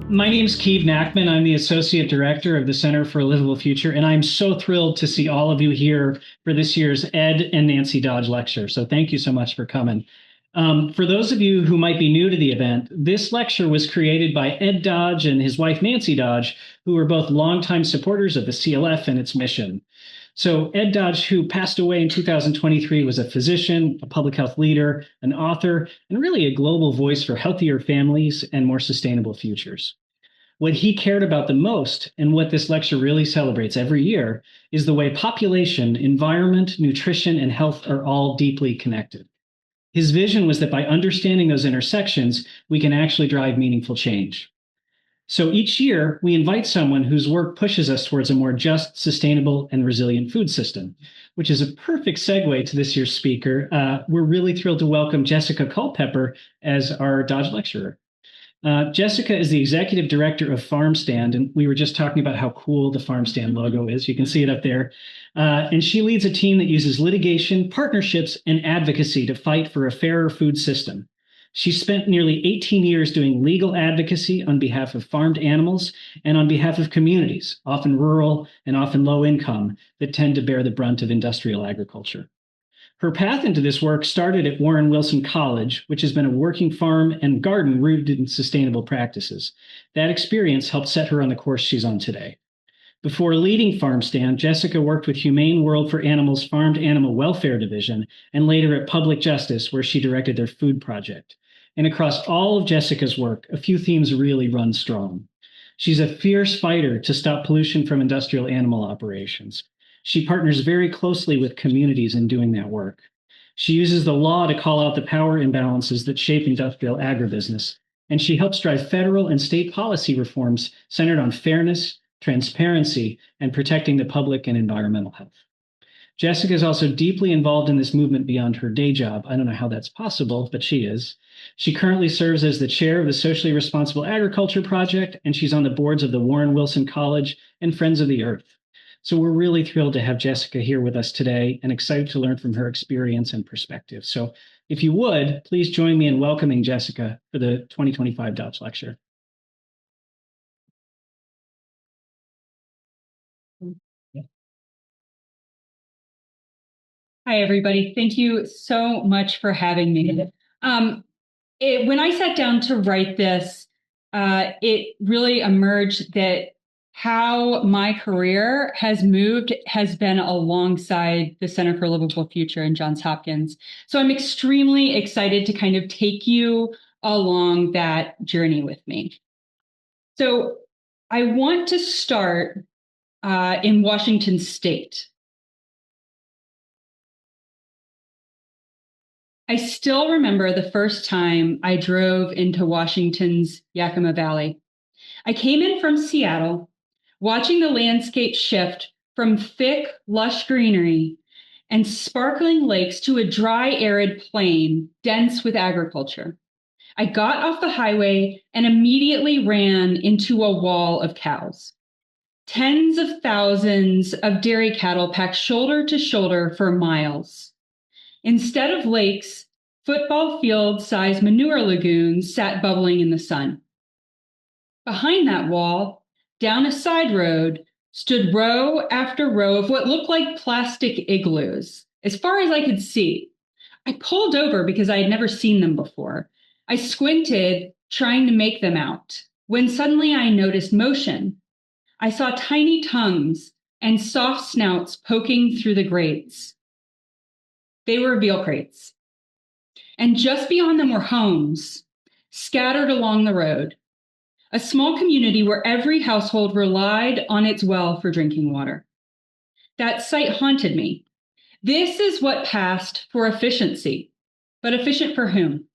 My name is Keeve Nachman. I'm the Associate Director of the Center for a Livable Future, and I'm so thrilled to see all of you here for this year's Ed and Nancy Dodge Lecture. So thank you so much for coming. For those of you who might be new to the event, this lecture was created by Ed Dodge and his wife Nancy Dodge, who were both longtime supporters of the CLF and its mission. So Ed Dodge, who passed away in 2023, was a physician, a public health leader, an author, and really a global voice for healthier families and more sustainable futures. What he cared about the most, and what this lecture really celebrates every year, is the way population, environment, nutrition, and health are all deeply connected. His vision was that by understanding those intersections, we can actually drive meaningful change. So each year, we invite someone whose work pushes us towards a more just, sustainable, and resilient food system, which is a perfect segue to this year's speaker. We're really thrilled to welcome Jessica Culpepper as our Dodge lecturer. Jessica is the Executive Director of FarmSTAND, and we were just talking about how cool the FarmSTAND logo is. You can see it up there. And she leads a team that uses litigation, partnerships, and advocacy to fight for a fairer food system. She spent nearly 18 years doing legal advocacy on behalf of farmed animals and on behalf of communities, often rural and often low income, that tend to bear the brunt of industrial agriculture. Her path into this work started at Warren Wilson College, which has been a working farm and garden rooted in sustainable practices. That experience helped set her on the course she's on today. Before leading FarmSTAND, Jessica worked with Humane World for Animals' Farmed Animal Welfare Division and later at Public Justice, where she directed their food project. And across all of Jessica's work, a few themes really run strong. She's a fierce fighter to stop pollution from industrial animal operations. She partners very closely with communities in doing that work. She uses the law to call out the power imbalances that shape industrial agribusiness, and she helps drive federal and state policy reforms centered on fairness, transparency, and protecting the public and environmental health. Jessica is also deeply involved in this movement beyond her day job. I don't know how that's possible, but she is. She currently serves as the chair of the Socially Responsible Agriculture Project, and she's on the boards of the Warren Wilson College and Friends of the Earth. So we're really thrilled to have Jessica here with us today and excited to learn from her experience and perspective. So if you would, please join me in welcoming Jessica for the 2025 Dodge Lecture. Hi, everybody. Thank you so much for having me. When I sat down to write this, it really emerged that how my career has moved has been alongside the Center for a Livable Future and Johns Hopkins. So I'm extremely excited to kind of take you along that journey with me. So I want to start in Washington State. I still remember the first time I drove into Washington's Yakima Valley. I came in from Seattle, watching the landscape shift from thick, lush greenery and sparkling lakes to a dry, arid plain dense with agriculture. I got off the highway and immediately ran into a wall of cows. Tens of thousands of dairy cattle packed shoulder to shoulder for miles. Instead of lakes, football field-sized manure lagoons sat bubbling in the sun. Behind that wall, down a side road, stood row after row of what looked like plastic igloos, as far as I could see. I pulled over because I had never seen them before. I squinted, trying to make them out, when suddenly I noticed motion. I saw tiny tongues and soft snouts poking through the grates. They were veal crates. And just beyond them were homes, scattered along the road, a small community where every household relied on its well for drinking water. That sight haunted me. This is what passed for efficiency, but efficient for whom?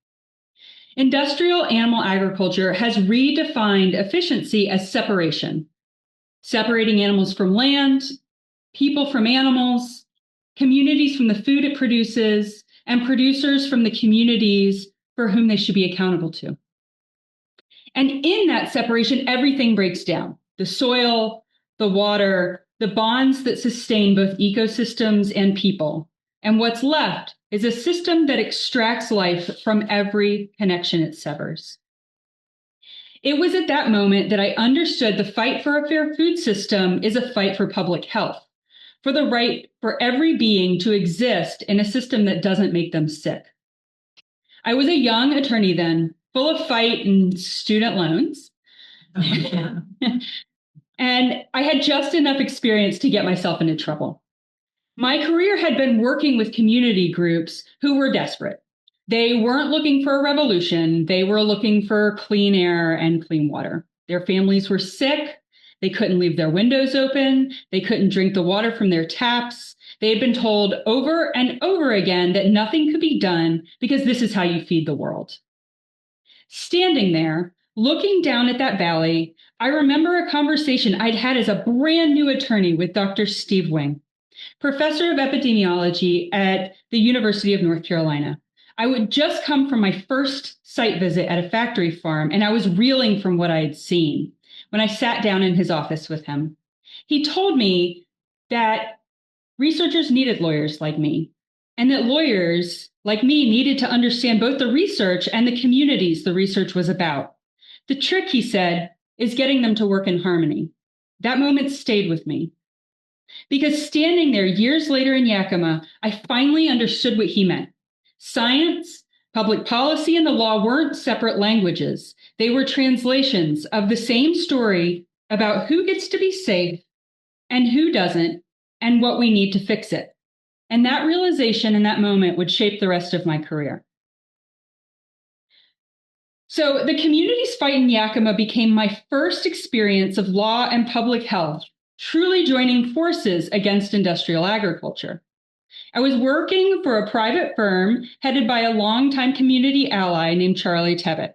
Industrial animal agriculture has redefined efficiency as separation, separating animals from land, people from animals, communities from the food it produces, and producers from the communities for whom they should be accountable to. And in that separation, everything breaks down. The soil, the water, the bonds that sustain both ecosystems and people. And what's left is a system that extracts life from every connection it severs. It was at that moment that I understood the fight for a fair food system is a fight for public health, for the right for every being to exist in a system that doesn't make them sick. I was a young attorney then, full of fight and student loans. And I had just enough experience to get myself into trouble. My career had been working with community groups who were desperate. They weren't looking for a revolution. They were looking for clean air and clean water. Their families were sick. They couldn't leave their windows open. They couldn't drink the water from their taps. They had been told over and over again that nothing could be done because this is how you feed the world. Standing there, looking down at that valley, I remember a conversation I'd had as a brand new attorney with Dr. Steve Wing, professor of epidemiology at the University of North Carolina. I would just come from my first site visit at a factory farm, and I was reeling from what I had seen when I sat down in his office with him. He told me that researchers needed lawyers like me, and that lawyers like me needed to understand both the research and the communities the research was about. The trick, he said, is getting them to work in harmony. That moment stayed with me. Because standing there years later in Yakima, I finally understood what he meant. Science, public policy, and the law weren't separate languages. They were translations of the same story about who gets to be safe and who doesn't, and what we need to fix it. And that realization in that moment would shape the rest of my career. So the community's fight in Yakima became my first experience of law and public health, truly joining forces against industrial agriculture. I was working for a private firm headed by a longtime community ally named Charlie Tebbett.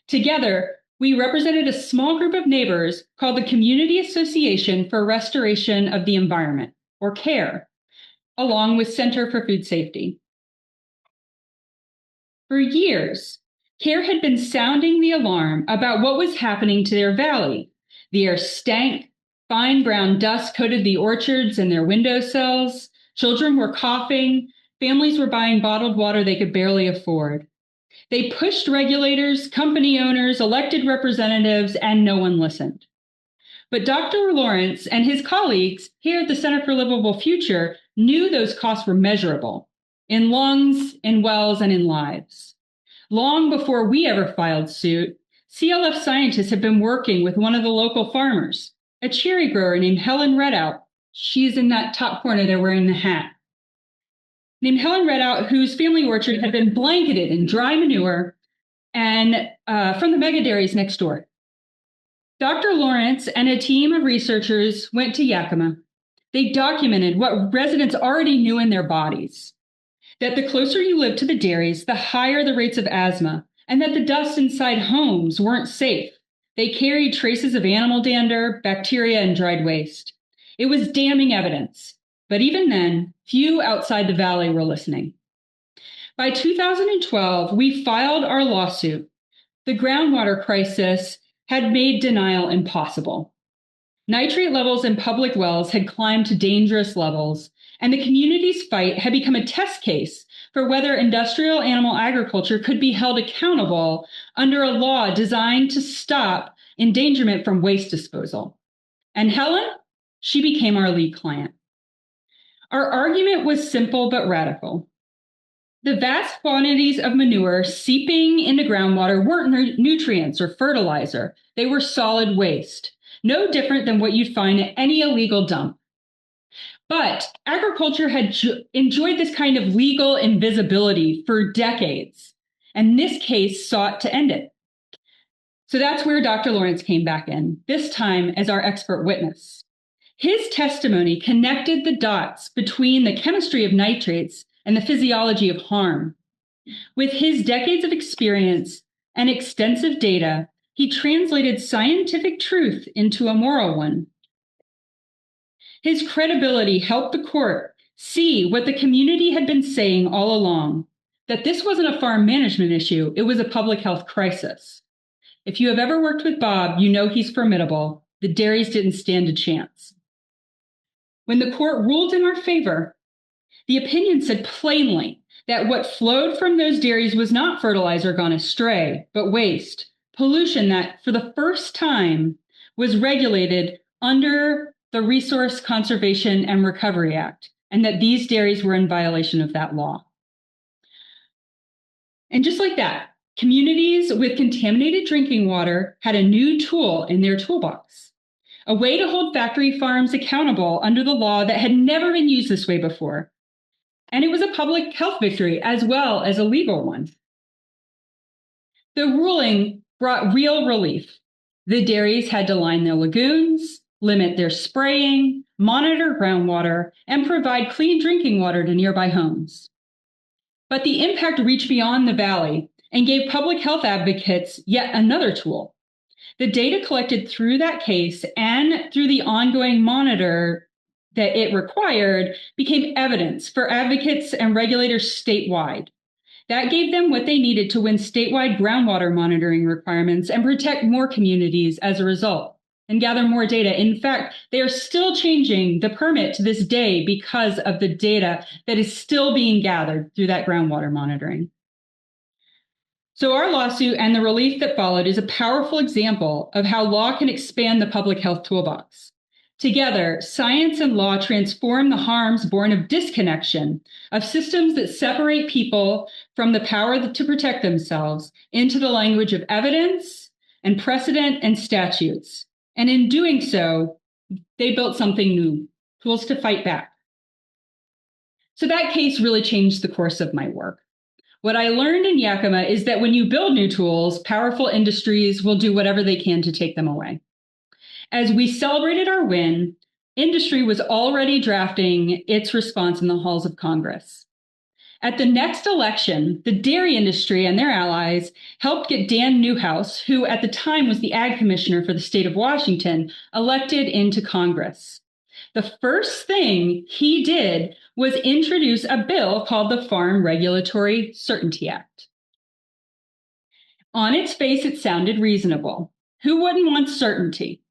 Together, we represented a small group of neighbors called the Community Association for Restoration of the Environment, or CARE, along with Center for Food Safety. For years, CARE had been sounding the alarm about what was happening to their valley. The air stank, fine brown dust coated the orchards and their windowsills. Children were coughing. Families were buying bottled water they could barely afford. They pushed regulators, company owners, elected representatives, and no one listened. But Dr. Lawrence and his colleagues here at the Center for Livable Future knew those costs were measurable in lungs, in wells, and in lives. Long before we ever filed suit, CLF scientists had been working with one of the local farmers, a cherry grower named Helen Redout. She's in that top corner there wearing the hat. Named Helen Redout, whose family orchard had been blanketed in dry manure and from the mega dairies next door. Dr. Lawrence and a team of researchers went to Yakima. They documented what residents already knew in their bodies, that the closer you lived to the dairies, the higher the rates of asthma, and that the dust inside homes weren't safe. They carried traces of animal dander, bacteria, and dried waste. It was damning evidence, but even then, few outside the valley were listening. By 2012, we filed our lawsuit. The groundwater crisis had made denial impossible. Nitrate levels in public wells had climbed to dangerous levels, and the community's fight had become a test case for whether industrial animal agriculture could be held accountable under a law designed to stop endangerment from waste disposal. And Helen, she became our lead client. Our argument was simple but radical. The vast quantities of manure seeping into groundwater weren't nutrients or fertilizer. They were solid waste, no different than what you'd find at any illegal dump. But agriculture had enjoyed this kind of legal invisibility for decades, and this case sought to end it. So that's where Dr. Lawrence came back in, this time as our expert witness. His testimony connected the dots between the chemistry of nitrates and the physiology of harm. With his decades of experience and extensive data, he translated scientific truth into a moral one. His credibility helped the court see what the community had been saying all along, that this wasn't a farm management issue, it was a public health crisis. If you have ever worked with Bob, you know he's formidable. The dairies didn't stand a chance. When the court ruled in our favor, the opinion said plainly that what flowed from those dairies was not fertilizer gone astray, but waste, pollution that for the first time was regulated under the Resource Conservation and Recovery Act, and that these dairies were in violation of that law. And just like that, communities with contaminated drinking water had a new tool in their toolbox, a way to hold factory farms accountable under the law that had never been used this way before. And it was a public health victory as well as a legal one. The ruling brought real relief. The dairies had to line their lagoons, limit their spraying, monitor groundwater, and provide clean drinking water to nearby homes. But the impact reached beyond the valley and gave public health advocates yet another tool. The data collected through that case and through the ongoing monitor that it required became evidence for advocates and regulators statewide. That gave them what they needed to win statewide groundwater monitoring requirements and protect more communities as a result and gather more data. In fact, they are still changing the permit to this day because of the data that is still being gathered through that groundwater monitoring. So our lawsuit and the relief that followed is a powerful example of how law can expand the public health toolbox. Together, science and law transform the harms born of disconnection, of systems that separate people from the power to protect themselves, into the language of evidence and precedent and statutes. And in doing so, they built something new, tools to fight back. So that case really changed the course of my work. What I learned in Yakima is that when you build new tools, powerful industries will do whatever they can to take them away. As we celebrated our win, industry was already drafting its response in the halls of Congress. At the next election, the dairy industry and their allies helped get Dan Newhouse, who at the time was the ag commissioner for the state of Washington, elected into Congress. The first thing he did was introduce a bill called the Farm Regulatory Certainty Act. On its face, it sounded reasonable. Who wouldn't want certainty?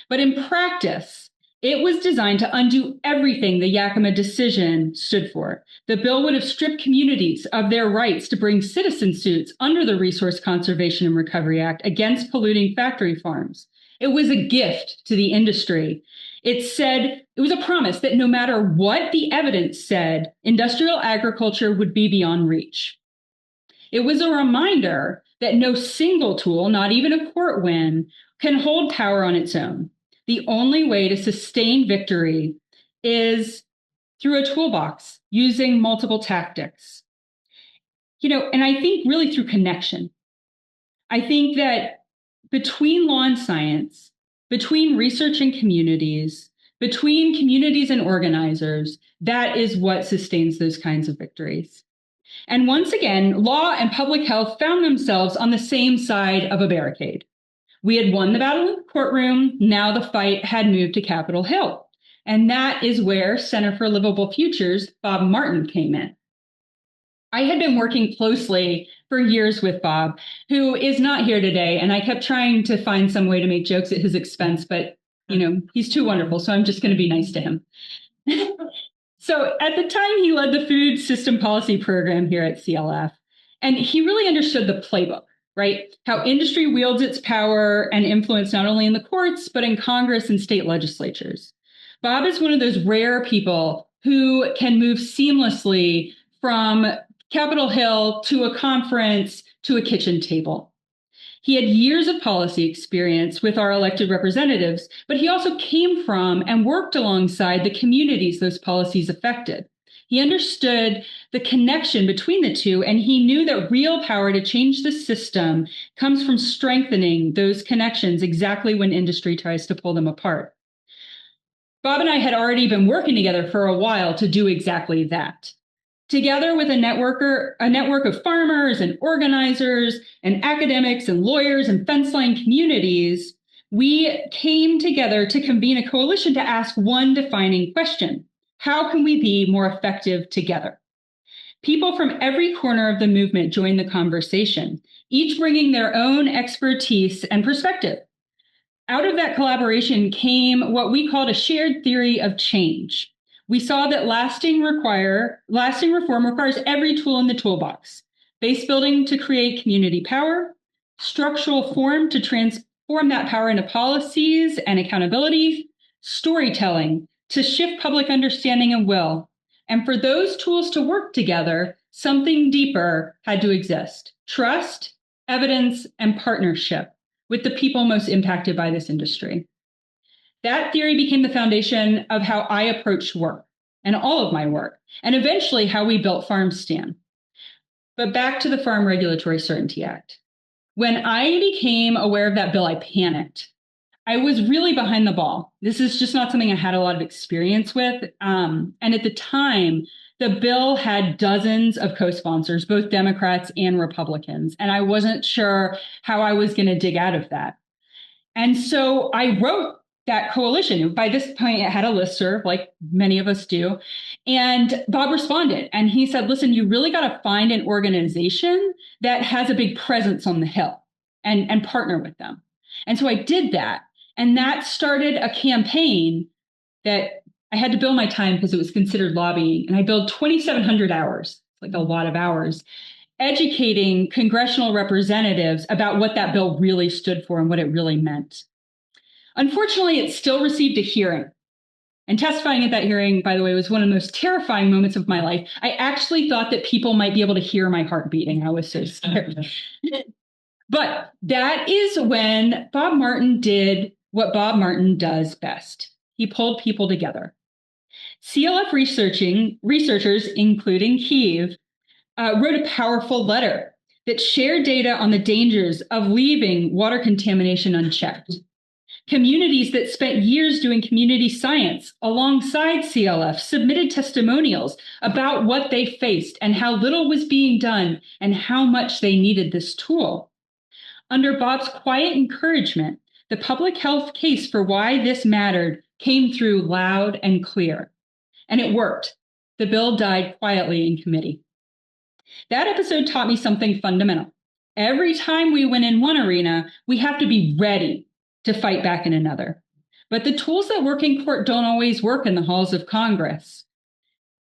But in practice, it was designed to undo everything the Yakima decision stood for. The bill would have stripped communities of their rights to bring citizen suits under the Resource Conservation and Recovery Act against polluting factory farms. It was a gift to the industry. It was a promise that no matter what the evidence said, industrial agriculture would be beyond reach. It was a reminder that no single tool, not even a court win, can hold power on its own. The only way to sustain victory is through a toolbox using multiple tactics. And I think really through connection. I think that between law and science, between research and communities, between communities and organizers, that is what sustains those kinds of victories. And once again, law and public health found themselves on the same side of a barricade. We had won the battle in the courtroom. Now the fight had moved to Capitol Hill. And that is where Center for Livable Futures, Bob Martin, came in. I had been working closely for years with Bob, who is not here today. And I kept trying to find some way to make jokes at his expense, but he's too wonderful. So I'm just going to be nice to him. So at the time, he led the food system policy program here at CLF. And he really understood the playbook, right? How industry wields its power and influence not only in the courts, but in Congress and state legislatures. Bob is one of those rare people who can move seamlessly from Capitol Hill to a conference to a kitchen table. He had years of policy experience with our elected representatives, but he also came from and worked alongside the communities those policies affected. He understood the connection between the two, and he knew that real power to change the system comes from strengthening those connections exactly when industry tries to pull them apart. Bob and I had already been working together for a while to do exactly that. Together with a network of farmers and organizers and academics and lawyers and fence line communities, we came together to convene a coalition to ask one defining question: how can we be more effective together? People from every corner of the movement joined the conversation, each bringing their own expertise and perspective. Out of that collaboration came what we called a shared theory of change. We saw that lasting reform requires every tool in the toolbox: base building to create community power, structural form to transform that power into policies and accountability, storytelling to shift public understanding and will. And for those tools to work together, something deeper had to exist: trust, evidence, and partnership with the people most impacted by this industry. That theory became the foundation of how I approached work and all of my work, and eventually how we built FarmSTAND. But back to the Farm Regulatory Certainty Act. When I became aware of that bill, I panicked. I was really behind the ball. This is just not something I had a lot of experience with. And at the time, the bill had dozens of co-sponsors, both Democrats and Republicans. And I wasn't sure how I was going to dig out of that. And so I wrote that coalition. By this point, it had a listserv, like many of us do. And Bob responded. And he said, listen, you really got to find an organization that has a big presence on the Hill and partner with them. And so I did that. And that started a campaign that I had to bill my time because it was considered lobbying. And I billed 2,700 hours, like a lot of hours, educating congressional representatives about what that bill really stood for and what it really meant. Unfortunately, it still received a hearing. And testifying at that hearing, by the way, was one of the most terrifying moments of my life. I actually thought that people might be able to hear my heart beating. I was so scared. But that is when Bob Martin did what Bob Martin does best. He pulled people together. CLF researchers, including Kiev, wrote a powerful letter that shared data on the dangers of leaving water contamination unchecked. Communities that spent years doing community science alongside CLF submitted testimonials about what they faced and how little was being done and how much they needed this tool. Under Bob's quiet encouragement, the public health case for why this mattered came through loud and clear. And it worked. The bill died quietly in committee. That episode taught me something fundamental. Every time we win in one arena, we have to be ready to fight back in another. But the tools that work in court don't always work in the halls of Congress.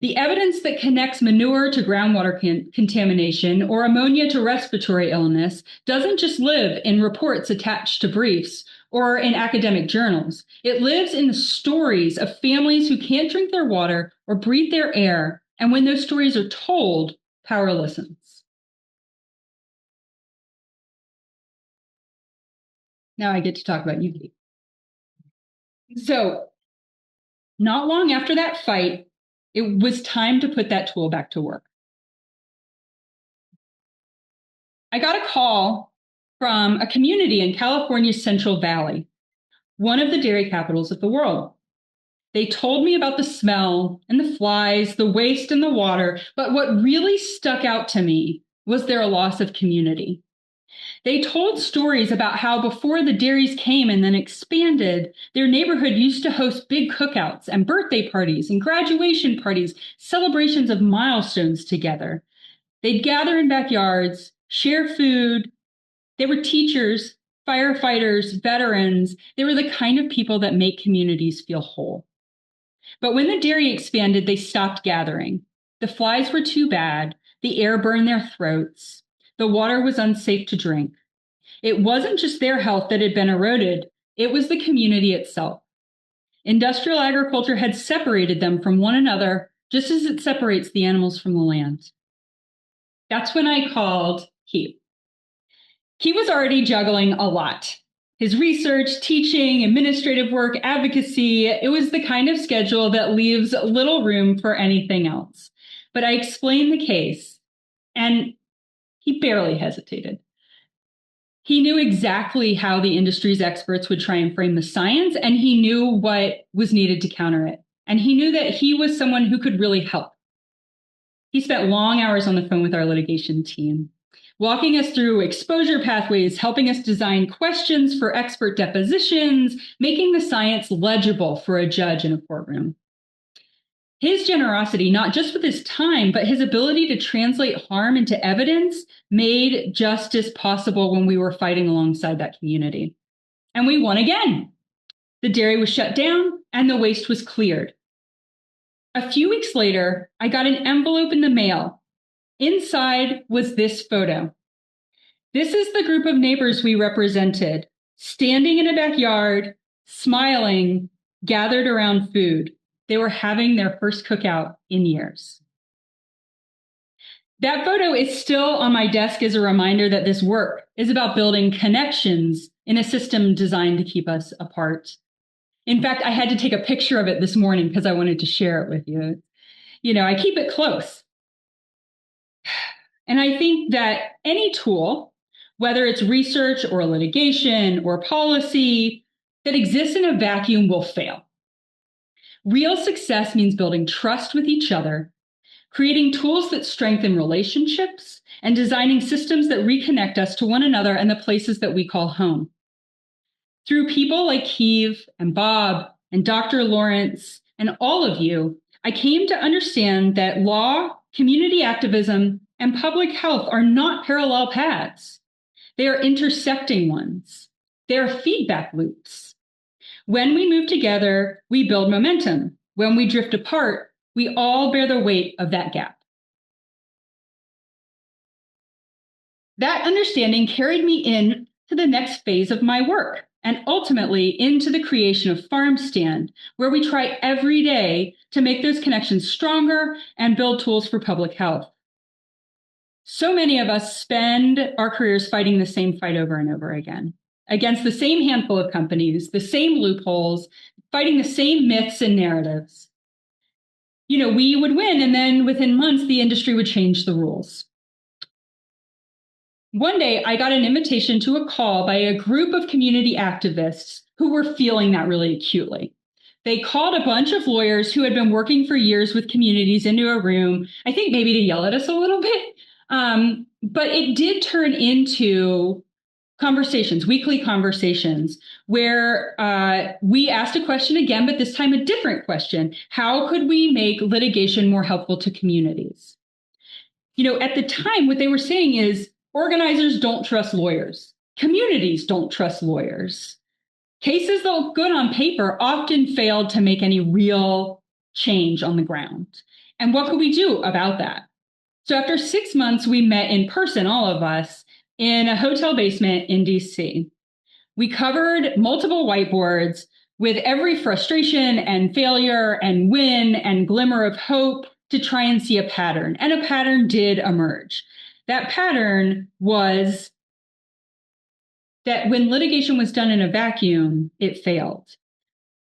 The evidence that connects manure to groundwater contamination or ammonia to respiratory illness doesn't just live in reports attached to briefs or in academic journals. It lives in the stories of families who can't drink their water or breathe their air. And when those stories are told, power listens. Now I get to talk about you, Kate. So, not long after that fight, it was time to put that tool back to work. I got a call from a community in California's Central Valley, one of the dairy capitals of the world. They told me about the smell and the flies, the waste and the water, but what really stuck out to me was their loss of community. They told stories about how before the dairies came and then expanded, their neighborhood used to host big cookouts and birthday parties and graduation parties, celebrations of milestones together. They'd gather in backyards, share food. They were teachers, firefighters, veterans. They were the kind of people that make communities feel whole. But when the dairy expanded, they stopped gathering. The flies were too bad. The air burned their throats. The water was unsafe to drink. It wasn't just their health that had been eroded. It was the community itself. Industrial agriculture had separated them from one another, just as it separates the animals from the land. That's when I called Keith. He was already juggling a lot. His research, teaching, administrative work, advocacy, it was the kind of schedule that leaves little room for anything else. But I explained the case, and he barely hesitated. He knew exactly how the industry's experts would try and frame the science, and he knew what was needed to counter it. And he knew that he was someone who could really help. He spent long hours on the phone with our litigation team, walking us through exposure pathways, helping us design questions for expert depositions, making the science legible for a judge in a courtroom. His generosity, not just with his time, but his ability to translate harm into evidence, made justice possible when we were fighting alongside that community. And we won again. The dairy was shut down and the waste was cleared. A few weeks later, I got an envelope in the mail. Inside was this photo. This is the group of neighbors we represented, standing in a backyard, smiling, gathered around food. They were having their first cookout in years. That photo is still on my desk as a reminder that this work is about building connections in a system designed to keep us apart. In fact, I had to take a picture of it this morning because I wanted to share it with you. I keep it close. And I think that any tool, whether it's research or litigation or policy, that exists in a vacuum will fail. Real success means building trust with each other, creating tools that strengthen relationships, and designing systems that reconnect us to one another and the places that we call home. Through people like Keeve and Bob and Dr. Lawrence and all of you, I came to understand that law, community activism, and public health are not parallel paths. They are intersecting ones. They are feedback loops. When we move together, we build momentum. When we drift apart, we all bear the weight of that gap. That understanding carried me in to the next phase of my work and ultimately into the creation of FarmSTAND, where we try every day to make those connections stronger and build tools for public health. So many of us spend our careers fighting the same fight over and over again, against the same handful of companies, the same loopholes, fighting the same myths and narratives. We would win, and then within months, the industry would change the rules. One day, I got an invitation to a call by a group of community activists who were feeling that really acutely. They called a bunch of lawyers who had been working for years with communities into a room, I think maybe to yell at us a little bit. But it did turn into conversations, weekly conversations, where we asked a question again, but this time a different question. How could we make litigation more helpful to communities? At the time, what they were saying is organizers don't trust lawyers. Communities don't trust lawyers. Cases that look good on paper often failed to make any real change on the ground. And what could we do about that? So after 6 months, we met in person, all of us, in a hotel basement in DC. We covered multiple whiteboards with every frustration and failure and win and glimmer of hope to try and see a pattern. And a pattern did emerge. That pattern was that when litigation was done in a vacuum, it failed.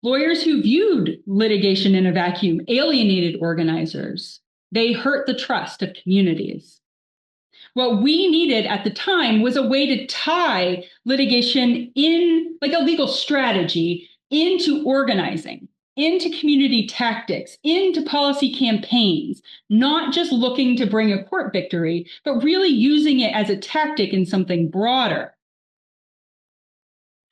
Lawyers who viewed litigation in a vacuum alienated organizers. They hurt the trust of communities. What we needed at the time was a way to tie litigation in, like a legal strategy, into organizing, into community tactics, into policy campaigns, not just looking to bring a court victory, but really using it as a tactic in something broader.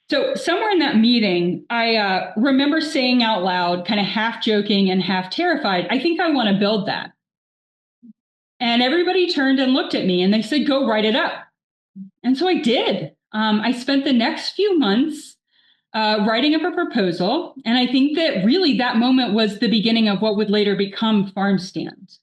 So somewhere in that meeting, I remember saying out loud, kind of half joking and half terrified, I think I want to build that. And everybody turned and looked at me and they said, go write it up. And so I did. I spent the next few months writing up a proposal. And I think that really that moment was the beginning of what would later become FarmSTAND.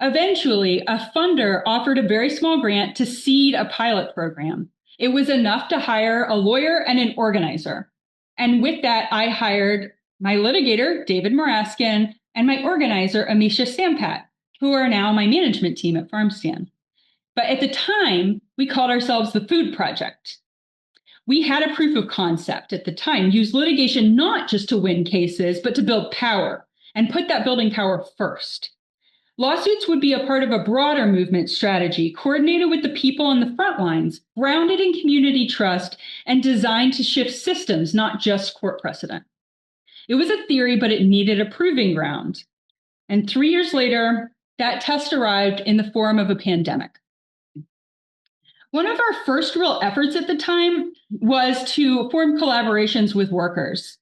Eventually, a funder offered a very small grant to seed a pilot program. It was enough to hire a lawyer and an organizer. And with that, I hired my litigator, David Maraskin, and my organizer, Amisha Sampat, who are now my management team at FarmSTAND. But at the time, we called ourselves the Food Project. We had a proof of concept at the time, used litigation not just to win cases, but to build power and put that building power first. Lawsuits would be a part of a broader movement strategy, coordinated with the people on the front lines, grounded in community trust, and designed to shift systems, not just court precedent. It was a theory, but it needed a proving ground. And 3 years later, that test arrived in the form of a pandemic. One of our first real efforts at the time was to form collaborations with workers.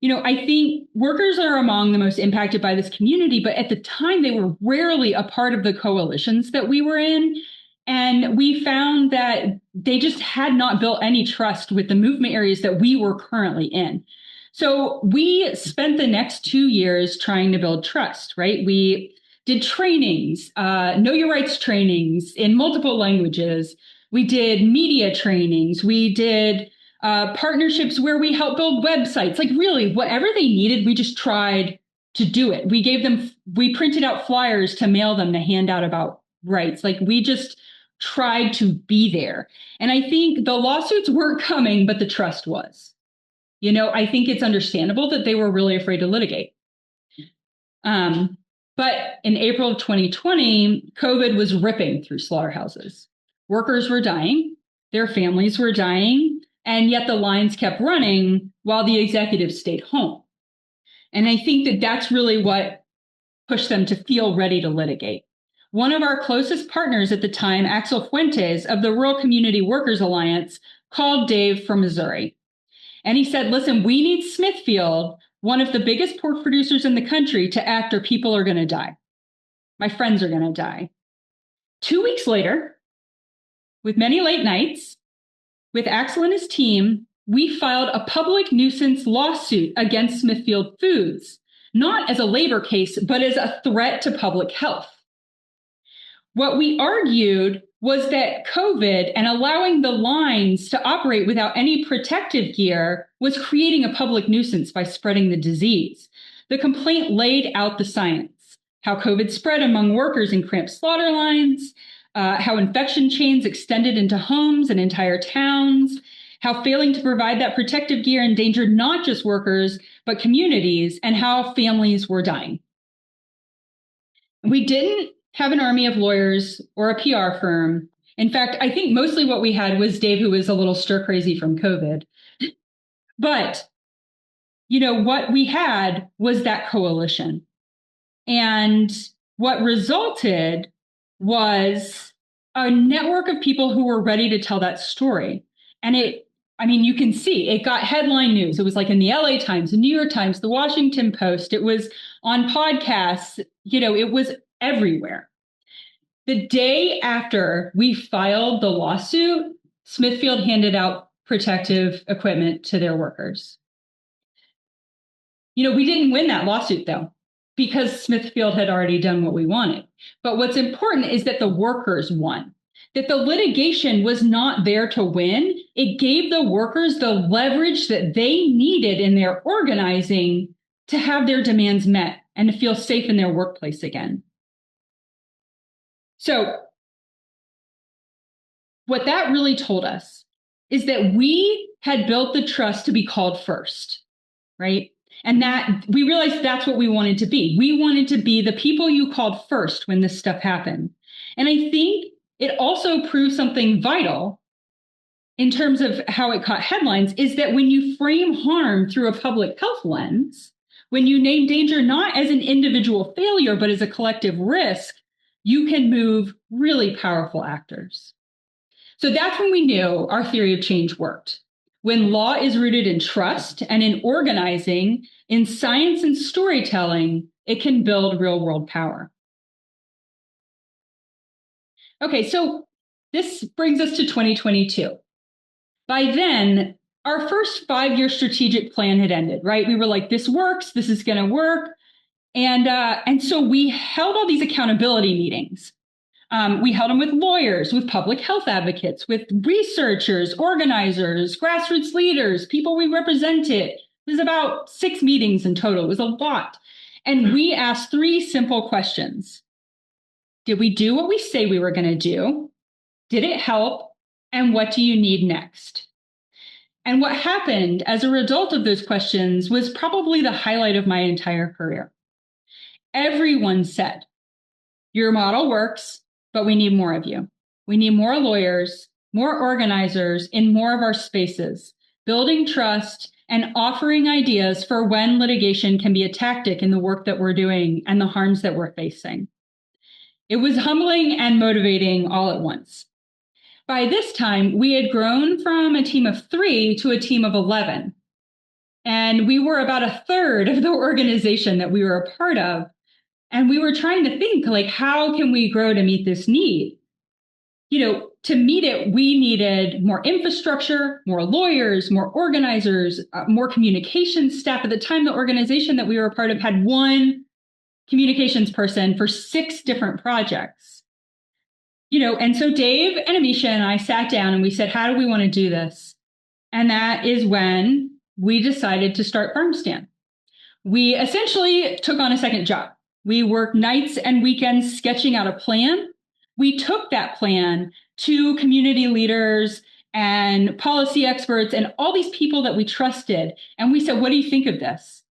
I think workers are among the most impacted by this community, but at the time they were rarely a part of the coalitions that we were in. And we found that they just had not built any trust with the movement areas that we were currently in. So we spent the next 2 years trying to build trust, right? We did trainings, know your rights trainings in multiple languages. We did media trainings. We did partnerships where we helped build websites. Like really, whatever they needed, we just tried to do it. We printed out flyers to mail them to hand out about rights. Like we just tried to be there. And I think the lawsuits weren't coming, but the trust was. I think it's understandable that they were really afraid to litigate. But in April of 2020, COVID was ripping through slaughterhouses. Workers were dying, their families were dying, and yet the lines kept running while the executives stayed home. And I think that that's really what pushed them to feel ready to litigate. One of our closest partners at the time, Axel Fuentes of the Rural Community Workers Alliance, called Dave from Missouri. And he said, listen, we need Smithfield, one of the biggest pork producers in the country, to act or people are going to die. My friends are going to die. 2 weeks later, with many late nights, with Axel and his team, we filed a public nuisance lawsuit against Smithfield Foods, not as a labor case, but as a threat to public health. What we argued was that COVID and allowing the lines to operate without any protective gear was creating a public nuisance by spreading the disease. The complaint laid out the science, how COVID spread among workers in cramped slaughter lines, how infection chains extended into homes and entire towns, how failing to provide that protective gear endangered not just workers, but communities, and how families were dying. We didn't have an army of lawyers or a PR firm. In fact, I think mostly what we had was Dave, who was a little stir crazy from COVID. But, what we had was that coalition. And what resulted was a network of people who were ready to tell that story. And you can see it got headline news. It was like in the LA Times, the New York Times, the Washington Post. It was on podcasts. It was everywhere. The day after we filed the lawsuit, Smithfield handed out protective equipment to their workers. We didn't win that lawsuit, though, because Smithfield had already done what we wanted. But what's important is that the workers won, that the litigation was not there to win. It gave the workers the leverage that they needed in their organizing to have their demands met and to feel safe in their workplace again. So what that really told us is that we had built the trust to be called first, right? And that we realized that's what we wanted to be. We wanted to be the people you called first when this stuff happened. And I think it also proved something vital in terms of how it caught headlines, is that when you frame harm through a public health lens, when you name danger not as an individual failure, but as a collective risk, you can move really powerful actors. So that's when we knew our theory of change worked. When law is rooted in trust and in organizing, in science and storytelling, it can build real world power. Okay, so this brings us to 2022. By then, our first 5-year strategic plan had ended, right? We were like, this works, this is going to work. And so we held all these accountability meetings. We held them with lawyers, with public health advocates, with researchers, organizers, grassroots leaders, people we represented. It was about 6 meetings in total. It was a lot. And we asked 3 simple questions. Did we do what we say we were going to do? Did it help? And what do you need next? And what happened as a result of those questions was probably the highlight of my entire career. Everyone said, your model works, but we need more of you. We need more lawyers, more organizers in more of our spaces, building trust and offering ideas for when litigation can be a tactic in the work that we're doing and the harms that we're facing. It was humbling and motivating all at once. By this time, we had grown from a team of 3 to a team of 11. And we were about a third of the organization that we were a part of. And we were trying to think, like, how can we grow to meet this need? To meet it, we needed more infrastructure, more lawyers, more organizers, more communication staff. At the time, the organization that we were a part of had 1 communications person for 6 different projects. And so Dave and Amisha and I sat down and we said, how do we want to do this? And that is when we decided to start FarmSTAND. We essentially took on a second job. We worked nights and weekends sketching out a plan. We took that plan to community leaders and policy experts and all these people that we trusted. And we said, what do you think of this?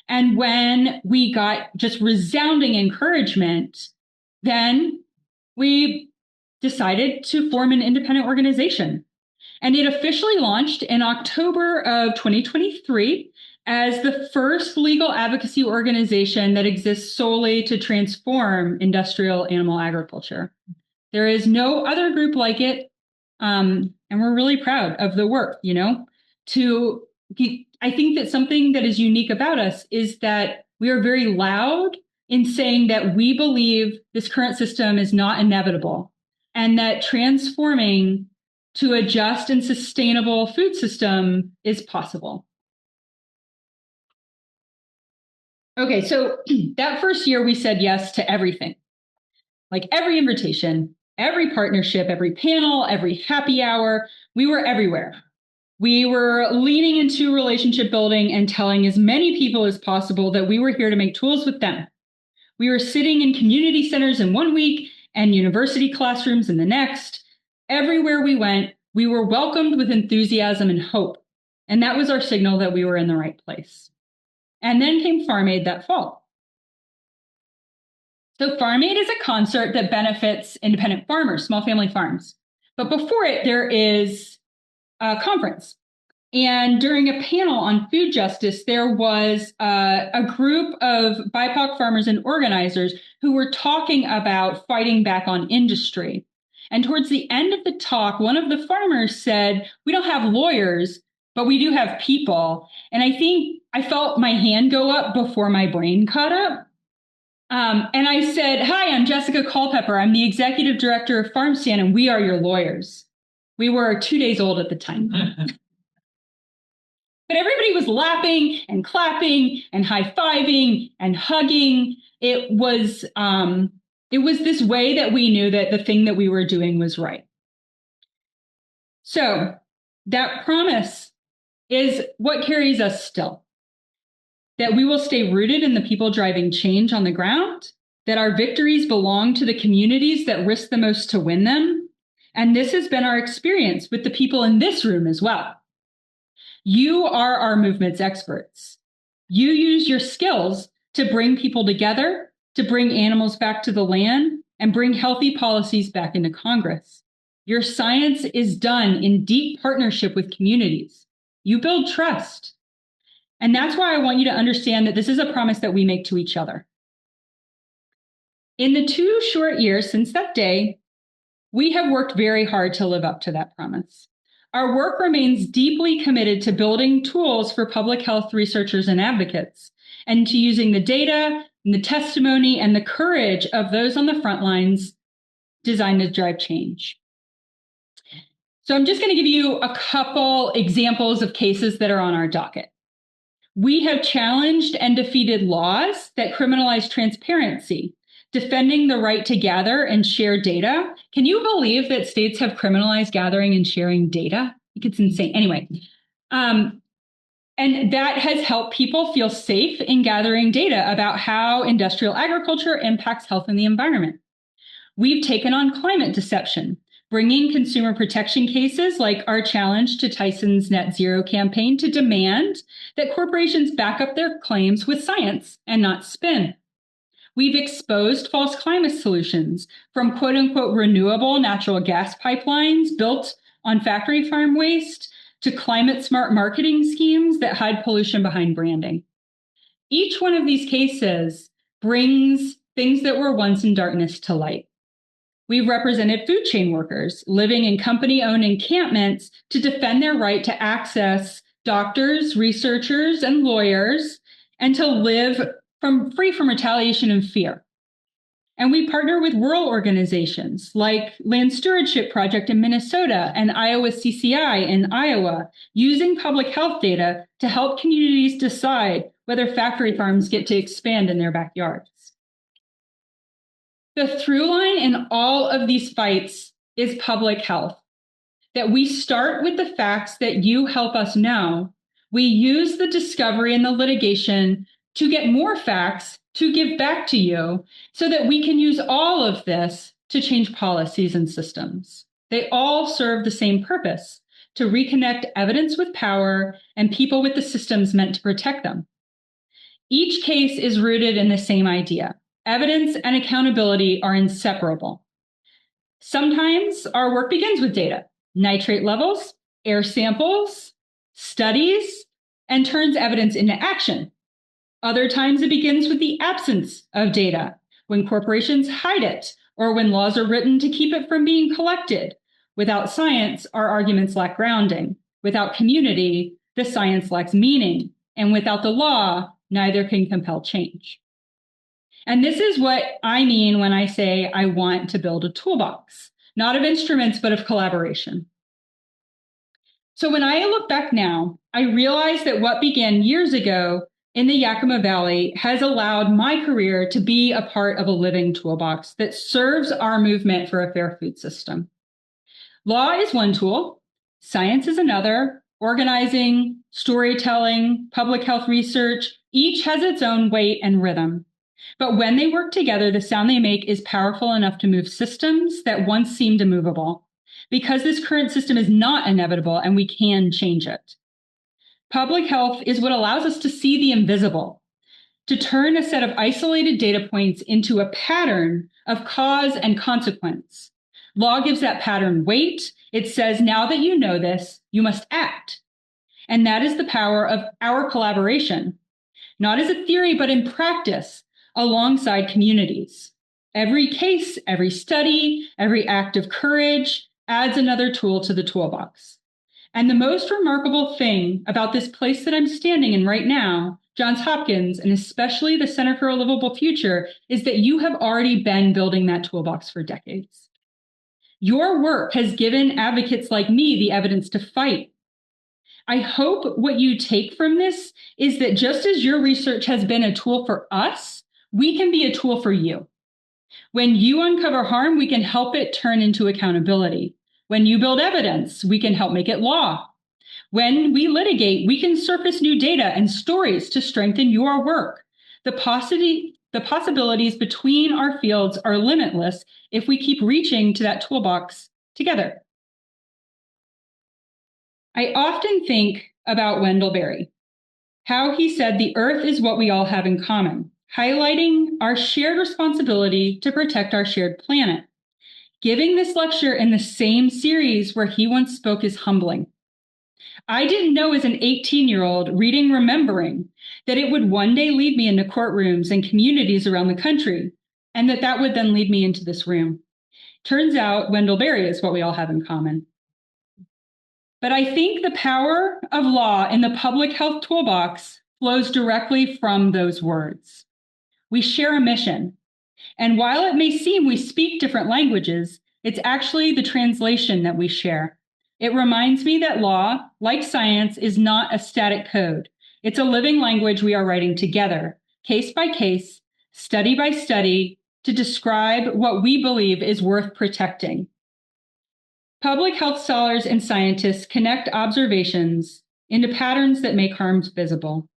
And when we got just resounding encouragement, then we decided to form an independent organization. And it officially launched in October of 2023 as the first legal advocacy organization that exists solely to transform industrial animal agriculture. There is no other group like it. And we're really proud of the work, I think that something that is unique about us is that we are very loud in saying that we believe this current system is not inevitable and that transforming to a just and sustainable food system is possible. Okay, so that first year we said yes to everything, like every invitation, every partnership, every panel, every happy hour. We were everywhere. We were leaning into relationship building and telling as many people as possible that we were here to make tools with them. We were sitting in community centers in one week and university classrooms in the next. Everywhere we went, we were welcomed with enthusiasm and hope. And that was our signal that we were in the right place. And then came Farm Aid that fall. So Farm Aid is a concert that benefits independent farmers, small family farms. But before it, there is a conference. And during a panel on food justice, there was a group of BIPOC farmers and organizers who were talking about fighting back on industry. And towards the end of the talk, one of the farmers said, we don't have lawyers, but we do have people. And I think I felt my hand go up before my brain caught up. And I said, hi, I'm Jessica Culpepper. I'm the Executive Director of FarmSTAND, and we are your lawyers. We were 2 days old at the time. But everybody was laughing and clapping and high-fiving and hugging. It was this way that we knew that the thing that we were doing was right. So that promise is what carries us still. That we will stay rooted in the people driving change on the ground, that our victories belong to the communities that risk the most to win them. And this has been our experience with the people in this room as well. You are our movement's experts. You use your skills to bring people together, to bring animals back to the land, and bring healthy policies back into Congress. Your science is done in deep partnership with communities. You build trust. And that's why I want you to understand that this is a promise that we make to each other. In the 2 short years since that day, we have worked very hard to live up to that promise. Our work remains deeply committed to building tools for public health researchers and advocates, and to using the data, and the testimony, and the courage of those on the front lines designed to drive change. So I'm just going to give you a couple examples of cases that are on our docket. We have challenged and defeated laws that criminalize transparency, defending the right to gather and share data. Can you believe that states have criminalized gathering and sharing data? It's insane. Anyway, and that has helped people feel safe in gathering data about how industrial agriculture impacts health and the environment. We've taken on climate deception, bringing consumer protection cases like our challenge to Tyson's Net Zero campaign to demand that corporations back up their claims with science and not spin. We've exposed false climate solutions from quote unquote renewable natural gas pipelines built on factory farm waste to climate smart marketing schemes that hide pollution behind branding. Each one of these cases brings things that were once in darkness to light. We've represented food chain workers living in company-owned encampments to defend their right to access doctors, researchers, and lawyers, and to live free from retaliation and fear. And we partner with rural organizations like Land Stewardship Project in Minnesota and Iowa CCI in Iowa, using public health data to help communities decide whether factory farms get to expand in their backyards. The through line in all of these fights is public health. That we start with the facts that you help us know. We use the discovery and the litigation to get more facts to give back to you so that we can use all of this to change policies and systems. They all serve the same purpose, to reconnect evidence with power and people with the systems meant to protect them. Each case is rooted in the same idea. Evidence and accountability are inseparable. Sometimes our work begins with data, nitrate levels, air samples, studies, and turns evidence into action. Other times it begins with the absence of data, when corporations hide it, or when laws are written to keep it from being collected. Without science, our arguments lack grounding. Without community, the science lacks meaning. And without the law, neither can compel change. And this is what I mean when I say I want to build a toolbox, not of instruments, but of collaboration. So when I look back now, I realize that what began years ago in the Yakima Valley has allowed my career to be a part of a living toolbox that serves our movement for a fair food system. Law is one tool, science is another, organizing, storytelling, public health research, each has its own weight and rhythm. But when they work together, the sound they make is powerful enough to move systems that once seemed immovable, because this current system is not inevitable and we can change it. Public health is what allows us to see the invisible, to turn a set of isolated data points into a pattern of cause and consequence. Law gives that pattern weight. It says, now that you know this, you must act. And that is the power of our collaboration, not as a theory, but in practice, alongside communities. Every case, every study, every act of courage adds another tool to the toolbox. And the most remarkable thing about this place that I'm standing in right now, Johns Hopkins, and especially the Center for a Livable Future, is that you have already been building that toolbox for decades. Your work has given advocates like me the evidence to fight. I hope what you take from this is that just as your research has been a tool for us, we can be a tool for you. When you uncover harm, we can help it turn into accountability. When you build evidence, we can help make it law. When we litigate, we can surface new data and stories to strengthen your work. The possibilities between our fields are limitless if we keep reaching to that toolbox together. I often think about Wendell Berry, how he said the earth is what we all have in common, highlighting our shared responsibility to protect our shared planet. Giving this lecture in the same series where he once spoke is humbling. I didn't know as an 18-year-old reading Remembering that it would one day lead me into courtrooms and communities around the country, and that would then lead me into this room. Turns out Wendell Berry is what we all have in common. But I think the power of law in the public health toolbox flows directly from those words. We share a mission. And while it may seem we speak different languages, it's actually the translation that we share. It reminds me that law, like science, is not a static code. It's a living language we are writing together, case by case, study by study, to describe what we believe is worth protecting. Public health scholars and scientists connect observations into patterns that make harms visible.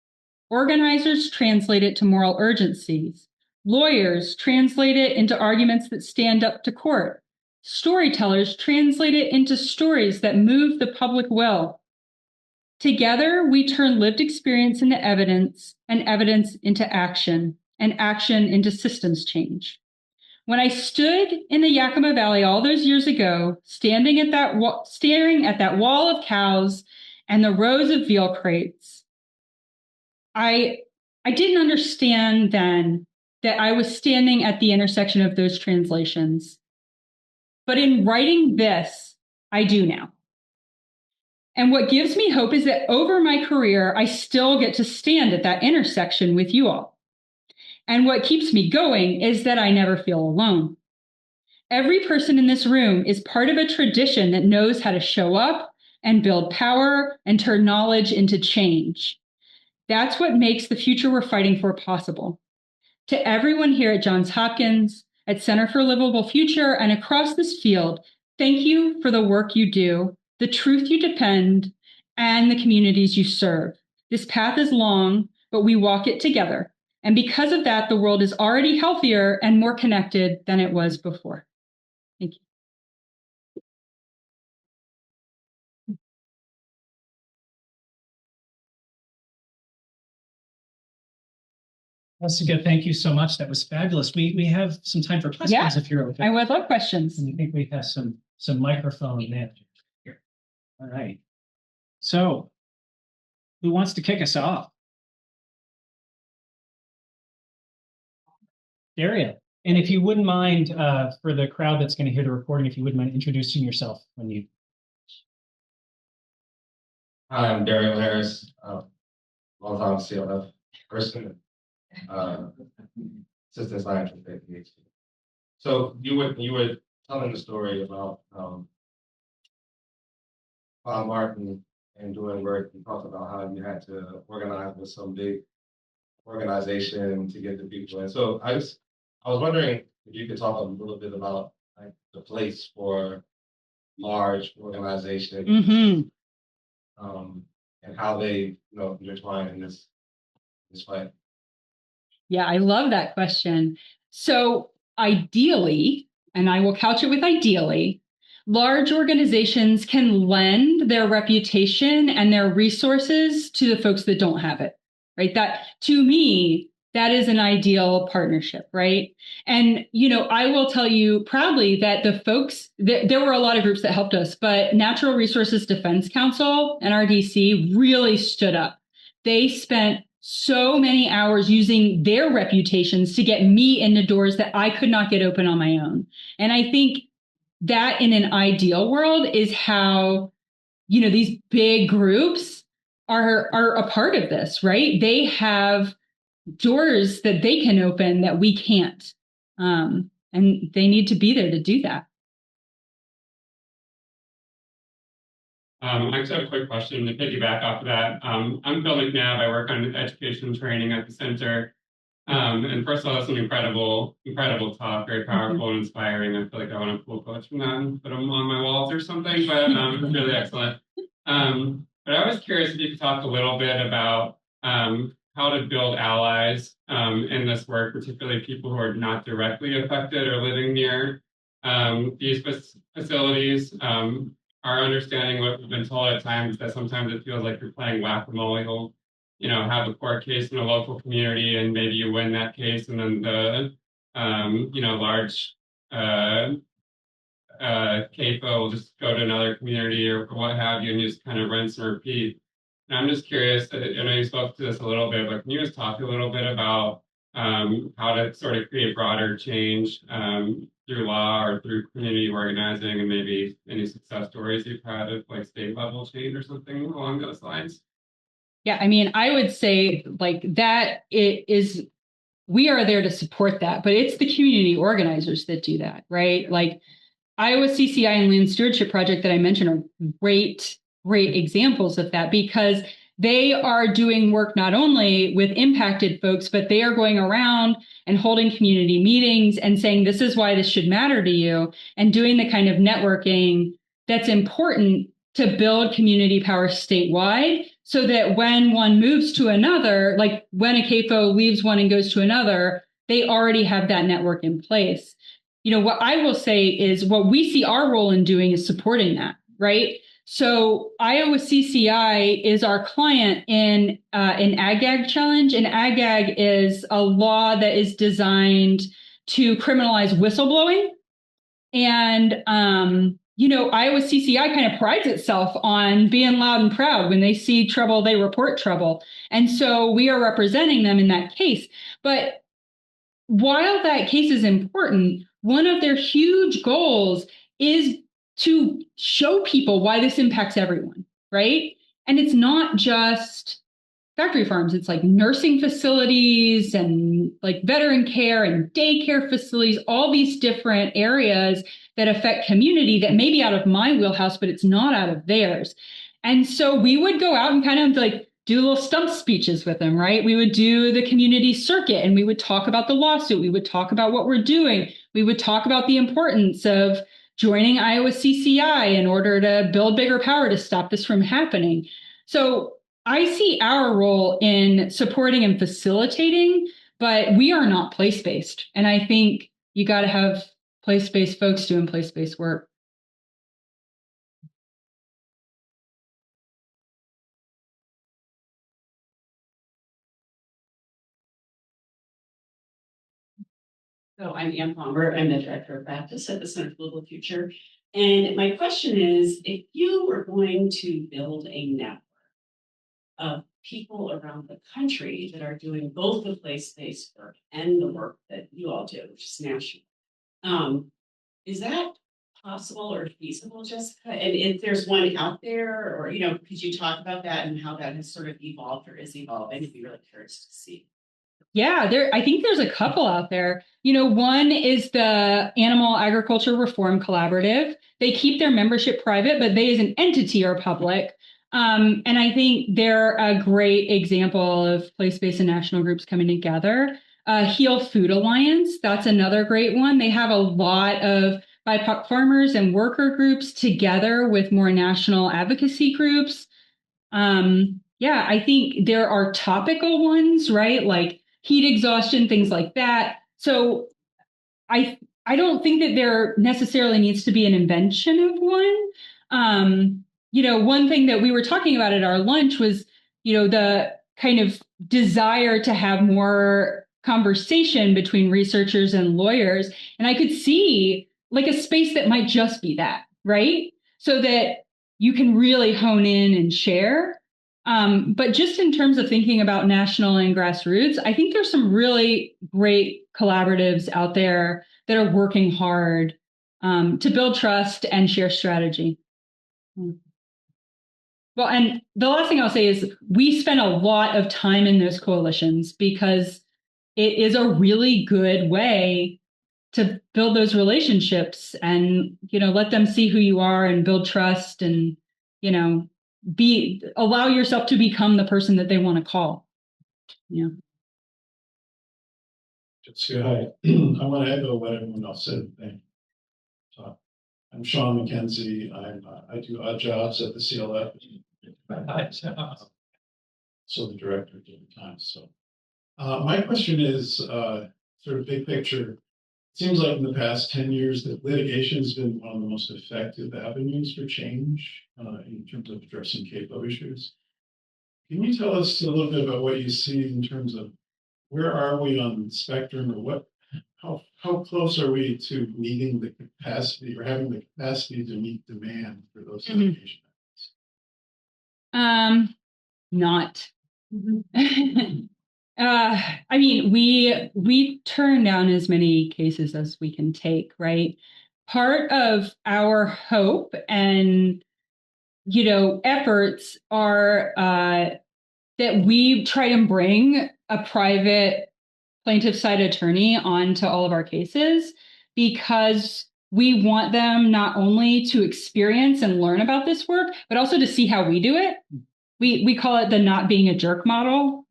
Organizers translate it to moral urgencies. Lawyers translate it into arguments that stand up to court. Storytellers translate it into stories that move the public will. Together, we turn lived experience into evidence, and evidence into action, and action into systems change. When I stood in the Yakima Valley all those years ago, staring at that wall of cows and the rows of veal crates, I didn't understand then that I was standing at the intersection of those translations. But in writing this, I do now. And what gives me hope is that over my career, I still get to stand at that intersection with you all. And what keeps me going is that I never feel alone. Every person in this room is part of a tradition that knows how to show up and build power and turn knowledge into change. That's what makes the future we're fighting for possible. To everyone here at Johns Hopkins, at Center for a Livable Future and across this field, thank you for the work you do, the truth you defend, and the communities you serve. This path is long, but we walk it together. And because of that, the world is already healthier and more connected than it was before. Thank you. Jessica, thank you so much. That was fabulous. We have some time for questions if you're okay. I would love questions. And I think we have some microphone managers here. All right. So who wants to kick us off? Daria. And if you wouldn't mind, for the crowd that's going to hear the recording, if you wouldn't mind introducing yourself when you. Hi, I'm Dario Harris, longtime CLF person, assistant scientist at PhD. So you were telling the story about Bob Martin and doing work. You talked about how you had to organize with some big organization to get the people in. So I was wondering if you could talk a little bit about like the place for large organizations. Mm-hmm. And how they, intertwine in this fight. Yeah, I love that question. So ideally, and I will couch it with ideally, large organizations can lend their reputation and their resources to the folks that don't have it, right? That, to me, that is an ideal partnership, right? And, I will tell you proudly that the folks, there were a lot of groups that helped us, but Natural Resources Defense Council, NRDC, really stood up. They spent so many hours using their reputations to get me into doors that I could not get open on my own. And I think that in an ideal world is how, these big groups are a part of this, right? They have doors that they can open that we can't. And they need to be there to do that. I just have a quick question to piggyback off of that. I'm Bill McNabb. I work on education and training at the center. And first of all, that's an incredible talk, very powerful and inspiring. I feel like I want to pull quotes from that and put them on my walls or something, but it's really excellent. But I was curious if you could talk a little bit about how to build allies in this work, particularly people who are not directly affected or living near these facilities. Our understanding, what we've been told at times, is that sometimes it feels like you're playing whack-a-mole. You'll have a court case in a local community, and maybe you win that case, and then the large CAFO will just go to another community or what have you, and you just kind of rinse and repeat. And I'm just curious, I know you spoke to this a little bit, but can you just talk a little bit about how to sort of create broader change through law or through community organizing, and maybe any success stories you've had of like state level change or something along those lines? Yeah, I mean, I would say like that we are there to support that, but it's the community organizers that do that, right? Like Iowa CCI and Land Stewardship Project that I mentioned are great examples of that, because they are doing work not only with impacted folks, but they are going around and holding community meetings and saying, this is why this should matter to you, and doing the kind of networking that's important to build community power statewide, so that when one moves to another, like when a CAFO leaves one and goes to another, they already have that network in place. What I will say is what we see our role in doing is supporting that, right? So Iowa CCI is our client in an Ag-Ag challenge. And Ag-Ag is a law that is designed to criminalize whistleblowing. And, Iowa CCI kind of prides itself on being loud and proud. When they see trouble, they report trouble. And so we are representing them in that case. But while that case is important, one of their huge goals is to show people why this impacts everyone, right? And it's not just factory farms. It's like nursing facilities and like veteran care and daycare facilities, all these different areas that affect community that may be out of my wheelhouse, but it's not out of theirs. And so we would go out and kind of like do little stump speeches with them, right? We would do the community circuit and we would talk about the lawsuit. We would talk about what we're doing. We would talk about the importance of joining Iowa CCI in order to build bigger power to stop this from happening. So I see our role in supporting and facilitating, but we are not place-based. And I think you got to have place-based folks doing place-based work. So I'm Ann Palmer. I'm the Director of Practice at the Center for Global Future. And my question is, if you were going to build a network of people around the country that are doing both the place-based work and the work that you all do, which is national, is that possible or feasible, Jessica? And if there's one out there, or, could you talk about that and how that has sort of evolved or is evolving? I'd be really curious to see. Yeah, I think there's a couple out there. One is the Animal Agriculture Reform Collaborative. They keep their membership private, but they as an entity are public. And I think they're a great example of place-based and national groups coming together. Heal Food Alliance, that's another great one. They have a lot of BIPOC farmers and worker groups together with more national advocacy groups. Yeah, I think there are topical ones, right? Like heat exhaustion, things like that. So I don't think that there necessarily needs to be an invention of one. One thing that we were talking about at our lunch was, the kind of desire to have more conversation between researchers and lawyers. And I could see like a space that might just be that, right? So that you can really hone in and share. But just in terms of thinking about national and grassroots, I think there's some really great collaboratives out there that are working hard to build trust and share strategy. Well, and the last thing I'll say is we spend a lot of time in those coalitions because it is a really good way to build those relationships and, let them see who you are and build trust and, allow yourself to become the person that they want to call. Yeah. Hi. I want to echo what everyone else said. I'm Sean McKenzie. I do odd jobs at the CLF. So the director at different times. So my question is sort of big picture. It seems like in the past 10 years that litigation has been one of the most effective avenues for change in terms of addressing CAPO issues. Can you tell us a little bit about what you see in terms of where are we on the spectrum, or how close are we to meeting the capacity or having the capacity to meet demand for those litigation efforts? Not. I mean, we turn down as many cases as we can take, right? Part of our hope and efforts are that we try and bring a private plaintiff side attorney onto all of our cases because we want them not only to experience and learn about this work, but also to see how we do it. We call it the not being a jerk model.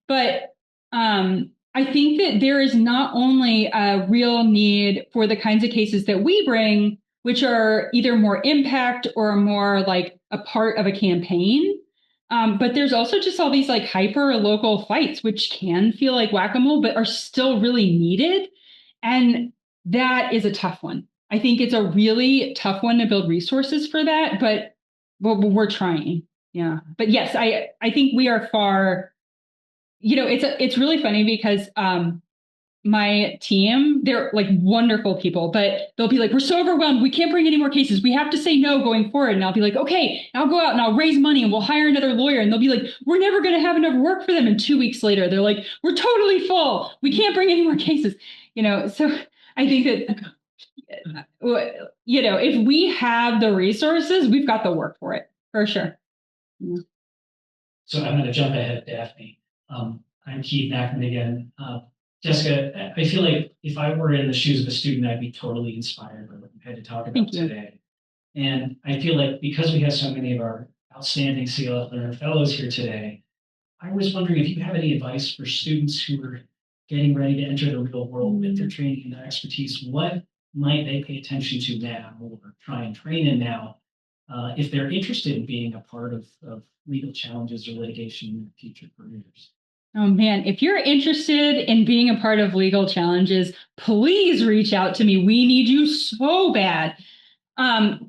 But I think that there is not only a real need for the kinds of cases that we bring, which are either more impact or more like a part of a campaign. But there's also just all these like hyper local fights, which can feel like whack-a-mole, but are still really needed. And that is a tough one. I think it's a really tough one to build resources for that, but we're trying. Yeah. But yes, I think we are far. It's really funny because my team, they're like wonderful people, but they'll be like, we're so overwhelmed. We can't bring any more cases. We have to say no going forward. And I'll be like, okay, I'll go out and I'll raise money and we'll hire another lawyer. And they'll be like, we're never going to have enough work for them. And 2 weeks later, they're like, we're totally full. We can't bring any more cases. So I think that, if we have the resources, we've got the work for it, for sure. Yeah. So I'm going to jump ahead of Daphne. I'm Keith Nackman again. Jessica, I feel like if I were in the shoes of a student, I'd be totally inspired by what you had to talk about today. And I feel like because we have so many of our outstanding CLF Learner Fellows here today. I was wondering if you have any advice for students who are getting ready to enter the real world with their training and their expertise. What might they pay attention to now or try and train in now if they're interested in being a part of legal challenges or litigation in their future careers? Oh man, if you're interested in being a part of legal challenges, please reach out to me. We need you so bad.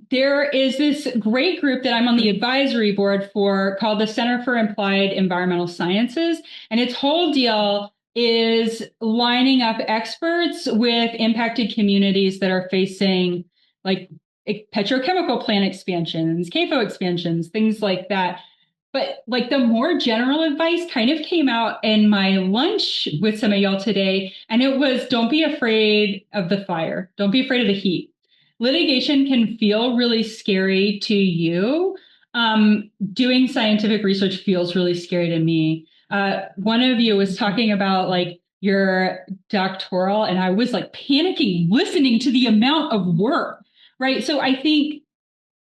There is this great group that I'm on the advisory board for called the Center for Applied Environmental Sciences. And its whole deal is lining up experts with impacted communities that are facing like petrochemical plant expansions, CAFO expansions, things like that. But like the more general advice kind of came out in my lunch with some of y'all today. And it was, don't be afraid of the fire. Don't be afraid of the heat. Litigation can feel really scary to you. Doing scientific research feels really scary to me. One of you was talking about like your doctoral, and I was like panicking listening to the amount of work, right? So I think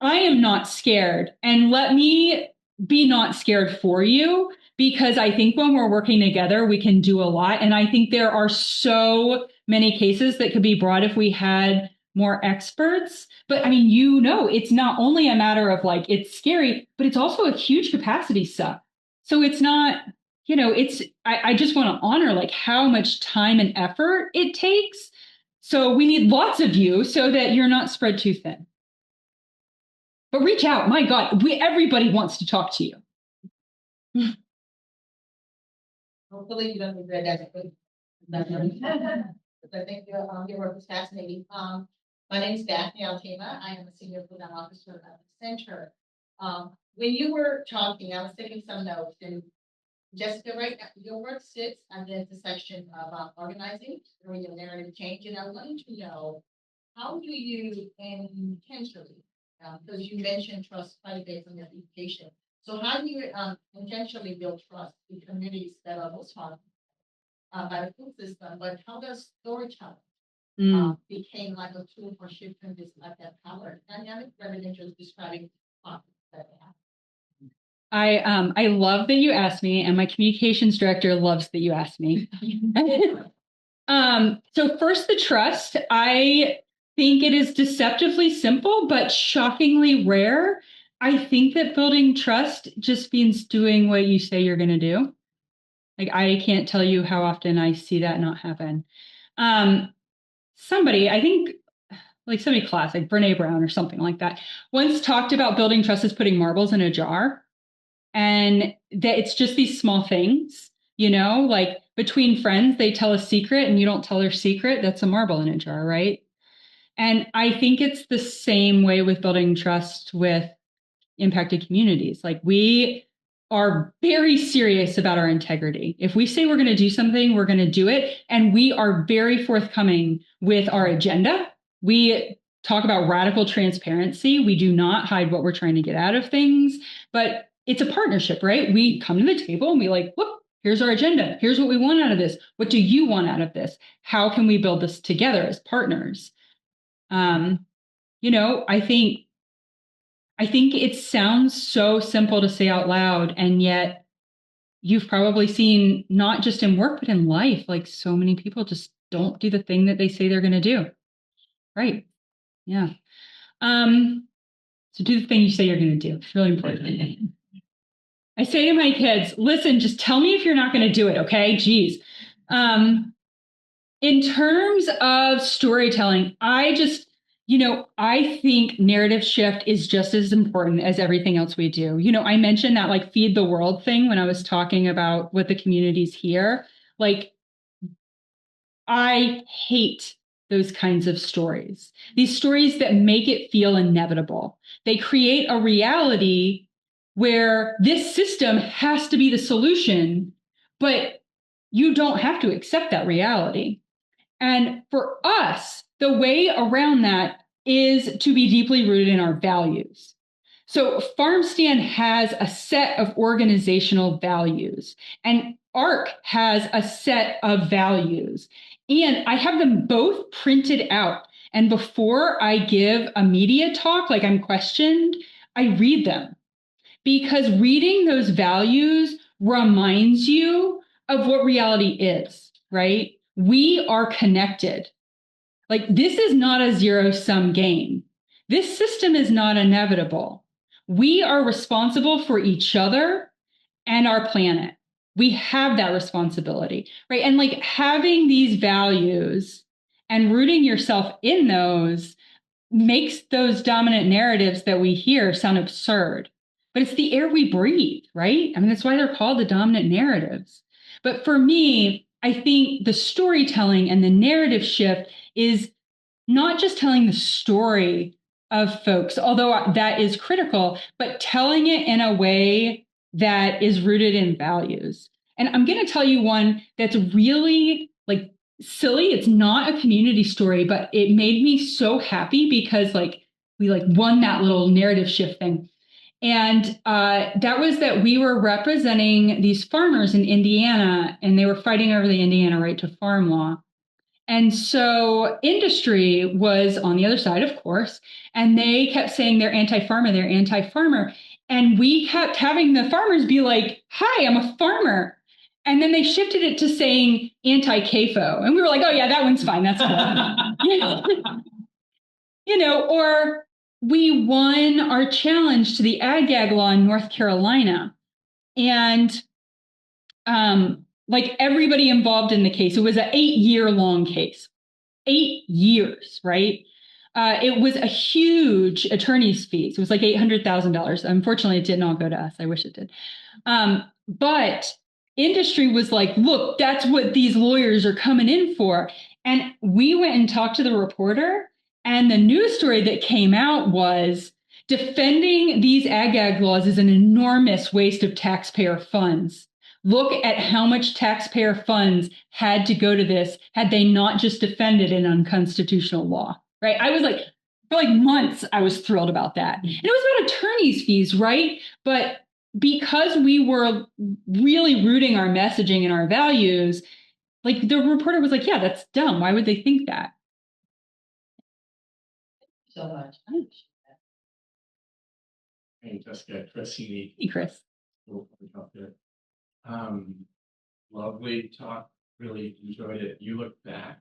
I am not scared, and let me be not scared for you, because I think when we're working together, we can do a lot. And I think there are so many cases that could be brought if we had more experts. But I mean, it's not only a matter of like, it's scary, but it's also a huge capacity suck. So it's not, I just want to honor like how much time and effort it takes. So we need lots of you so that you're not spread too thin. But reach out. My God, everybody wants to talk to you. Hopefully you don't regret that. I think your work is fascinating. My name is Daphne Altema. I am a senior program officer at the center. When you were talking, I was taking some notes, and Jessica, right now, your work sits at the intersection of organizing, doing your narrative change, and I wanted to know, how do you intentionally, because you mentioned trust quite a bit from your education, so how do you intentionally build trust in communities that are most harmed by the food system? But how does storytelling became like a tool for shifting this like that power dynamic rather than just describing conflicts that they have? I love that you asked me, and my communications director loves that you asked me. So first, the trust. I think it is deceptively simple, but shockingly rare. I think that building trust just means doing what you say you're going to do. Like, I can't tell you how often I see that not happen. Somebody, I think, like somebody classic, Brene Brown or something like that, once talked about building trust as putting marbles in a jar. And that it's just these small things, like between friends, they tell a secret and you don't tell their secret. That's a marble in a jar, right? And I think it's the same way with building trust with impacted communities. Like, we are very serious about our integrity. If we say we're going to do something, we're going to do it. And we are very forthcoming with our agenda. We talk about radical transparency. We do not hide what we're trying to get out of things, but it's a partnership, right? We come to the table and we like, look, here's our agenda. Here's what we want out of this. What do you want out of this? How can we build this together as partners? I think it sounds so simple to say out loud, and yet you've probably seen, not just in work, but in life, like so many people just don't do the thing that they say they're going to do. Right. Yeah. So do the thing you say you're going to do. It's really important. I say to my kids, listen, just tell me if you're not going to do it. Okay. Geez. In terms of storytelling, I think narrative shift is just as important as everything else we do. I mentioned that like feed the world thing when I was talking about what the communities hear. Like, I hate those kinds of stories. These stories that make it feel inevitable. They create a reality where this system has to be the solution, but you don't have to accept that reality. And for us, the way around that is to be deeply rooted in our values. So FarmSTAND has a set of organizational values, and ARC has a set of values. And I have them both printed out. And before I give a media talk, like I'm questioned, I read them. because reading those values reminds you of what reality is, right? We are connected. Like, this is not a zero-sum game. This system is not inevitable. We are responsible for each other and our planet. We have that responsibility, right? And like having these values and rooting yourself in those makes those dominant narratives that we hear sound absurd. But it's the air we breathe, right? I mean, that's why they're called the dominant narratives. But for me, I think the storytelling and the narrative shift is not just telling the story of folks, although that is critical, but telling it in a way that is rooted in values. And I'm going to tell you one that's really like silly. It's not a community story, but it made me so happy because like we like won that little narrative shift thing. And that was that we were representing these farmers in Indiana, and they were fighting over the Indiana right to farm law. And so industry was on the other side, of course, and they kept saying they're anti-farmer, they're anti-farmer. And we kept having the farmers be like, hi, I'm a farmer. And then they shifted it to saying anti-CAFO. And we were like, oh yeah, that one's fine, that's cool. Or we won our challenge to the ag law in North Carolina. And like everybody involved in the case, it was an 8-year-long case. 8 years, right? It was a huge attorney's fees. It was like $800,000. Unfortunately, it did not go to us. I wish it did. But industry was like, look, that's what these lawyers are coming in for. And we went and talked to the reporter, and the news story that came out was defending these ag laws is an enormous waste of taxpayer funds. Look at how much taxpayer funds had to go to this had they not just defended an unconstitutional law, right? I was like, for like months, I was thrilled about that. And it was about attorney's fees, right? But because we were really rooting our messaging and our values, like the reporter was like, yeah, that's dumb. Why would they think that? So much. Hey, Jessica, Chris Heaney. Hey, Chris. Lovely talk. Really enjoyed it. You look back.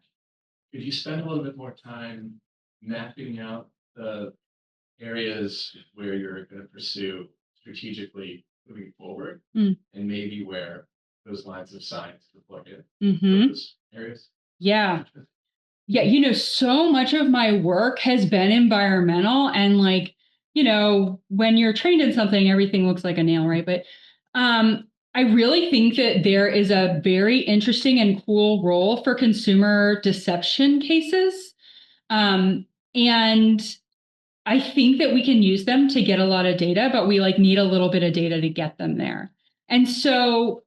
Could you spend a little bit more time mapping out the areas where you're going to pursue strategically moving forward, and maybe where those lines of science could plug in those areas? Yeah. Yeah, so much of my work has been environmental, and like, when you're trained in something, everything looks like a nail, right? But I really think that there is a very interesting and cool role for consumer deception cases. And I think that we can use them to get a lot of data, but we like need a little bit of data to get them there. And so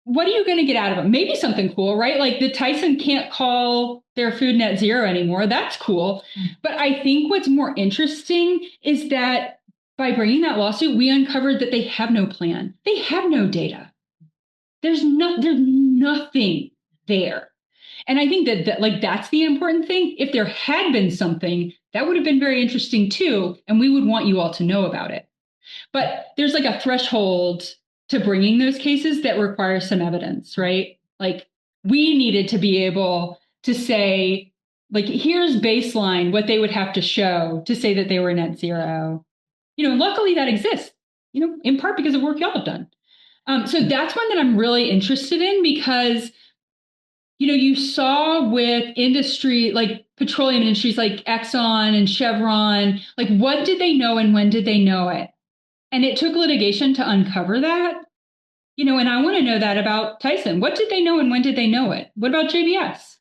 what are you going to get out of them? Maybe something cool, right? Like the Tyson can't call their food net zero anymore. That's cool. But I think what's more interesting is that by bringing that lawsuit, we uncovered that they have no plan. They have no data. There's nothing there. And I think that like that's the important thing. If there had been something, that would have been very interesting too, and we would want you all to know about it. But there's like a threshold to bringing those cases that requires some evidence, right? Like we needed to be able to say, like, here's baseline, what they would have to show to say that they were net zero. Luckily that exists, in part because of work y'all have done. So that's one that I'm really interested in because, you saw with industry, like petroleum industries like Exxon and Chevron, like what did they know and when did they know it? And it took litigation to uncover that, and I want to know that about Tyson. What did they know and when did they know it? What about JBS?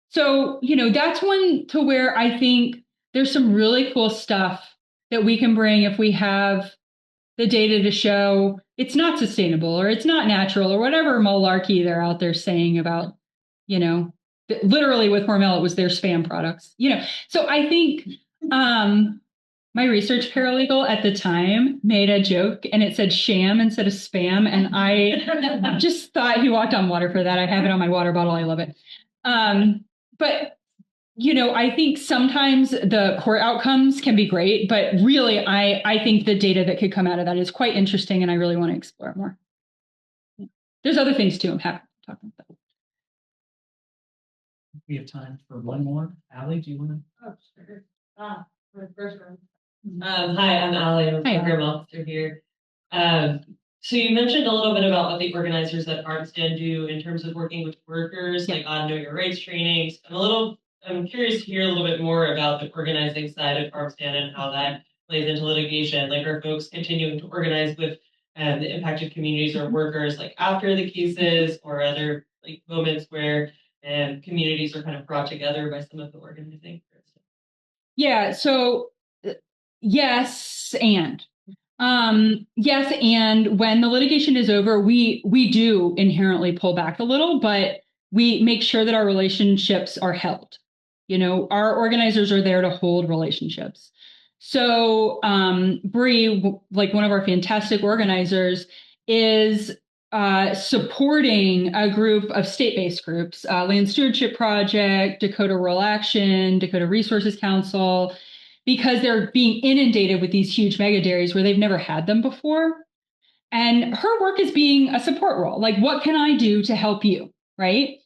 So, that's one to where I think there's some really cool stuff that we can bring if we have the data to show it's not sustainable or it's not natural or whatever malarkey they're out there saying about, literally with Hormel, it was their spam products, So I think my research paralegal at the time made a joke and it said sham instead of spam. And I just thought he walked on water for that. I have it on my water bottle. I love it. But I think sometimes the court outcomes can be great, but really, I think the data that could come out of that is quite interesting, and I really want to explore it more. There's other things too. I'm happy to talk about that. We have time for one more. Allie, do you want to? Oh, sure. For the first one. Hi, I'm Allie. I'm a Hi, program officer here. So you mentioned a little bit about what the organizers at FarmSTAND do in terms of working with workers, like on Know Your Rights trainings. I'm curious to hear a little bit more about the organizing side of FarmSTAND and how that plays into litigation. Like, are folks continuing to organize with the impacted communities or workers, like after the cases, or other like moments where communities are kind of brought together by some of the organizing? Yeah. So yes, and yes, and when the litigation is over, we do inherently pull back a little, but we make sure that our relationships are held. Our organizers are there to hold relationships. So Bree, like one of our fantastic organizers, is supporting a group of state-based groups, Land Stewardship Project, Dakota Rural Action, Dakota Resources Council, because they're being inundated with these huge mega dairies where they've never had them before. And her work is being a support role. Like, what can I do to help you? Right.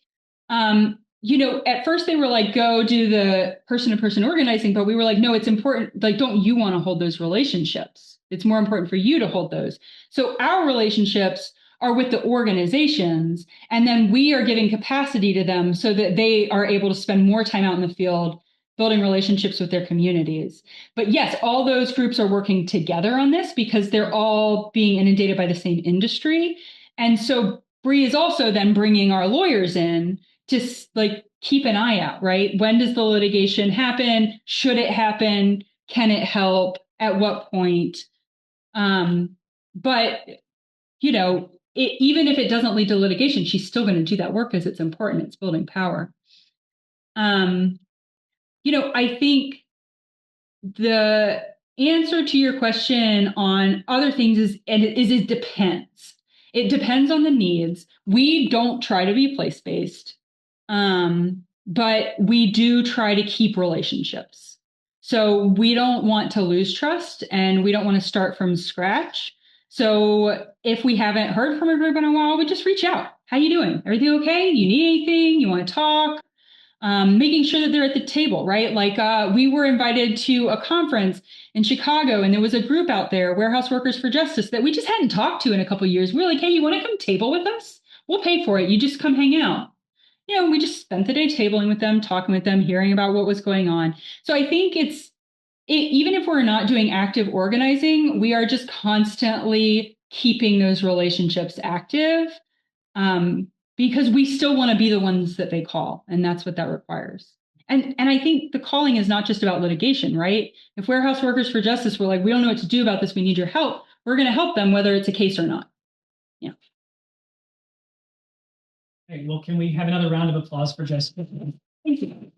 At first they were like, go do the person-to-person organizing, but we were like, no, it's important. Like, don't you want to hold those relationships? It's more important for you to hold those. So our relationships are with the organizations, and then we are giving capacity to them so that they are able to spend more time out in the field building relationships with their communities. But yes, all those groups are working together on this because they're all being inundated by the same industry. And so Bree is also then bringing our lawyers in to like keep an eye out, right? When does the litigation happen? Should it happen? Can it help? At what point? But even if it doesn't lead to litigation, she's still going to do that work because it's important. It's building power. I think the answer to your question on other things is it depends. It depends on the needs. We don't try to be place-based, but we do try to keep relationships. So we don't want to lose trust, and we don't want to start from scratch. So if we haven't heard from everyone in a while, we just reach out. How you doing? Everything okay? You need anything? You want to talk? Making sure that they're at the table, right? Like we were invited to a conference in Chicago, and there was a group out there, Warehouse Workers for Justice, that we just hadn't talked to in a couple of years. We were like, hey, you want to come table with us? We'll pay for it. You just come hang out. We just spent the day tabling with them, talking with them, hearing about what was going on. So I think even if we're not doing active organizing, we are just constantly keeping those relationships active. Because we still want to be the ones that they call, and that's what that requires. And I think the calling is not just about litigation, right? If Warehouse Workers for Justice were like, we don't know what to do about this, we need your help, we're going to help them whether it's a case or not. Yeah. Okay, well, can we have another round of applause for Jessica? Thank you.